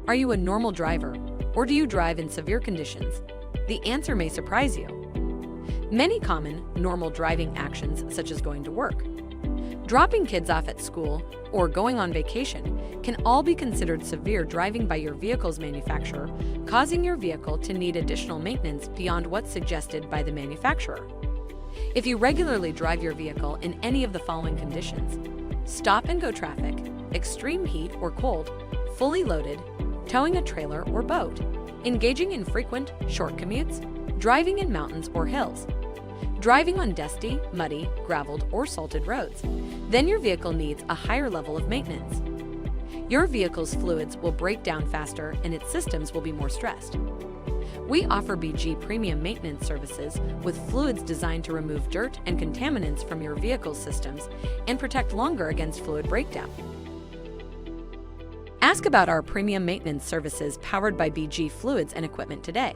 Are you a normal driver, or do you drive in severe conditions? The answer may surprise you. Many common, normal driving actions, such as going to work, dropping kids off at school, or going on vacation, can all be considered severe driving by your vehicle's manufacturer, causing your vehicle to need additional maintenance beyond what's suggested by the manufacturer. If you regularly drive your vehicle in any of the following conditions: stop-and-go traffic, extreme heat or cold, fully loaded, towing a trailer or boat, engaging in frequent, short commutes, driving in mountains or hills, driving on dusty, muddy, graveled, or salted roads, then your vehicle needs a higher level of maintenance. Your vehicle's fluids will break down faster and its systems will be more stressed. We offer BG Premium Maintenance Services with fluids designed to remove dirt and contaminants from your vehicle's systems and protect longer against fluid breakdown. Ask about our premium maintenance services powered by BG Fluids and Equipment today.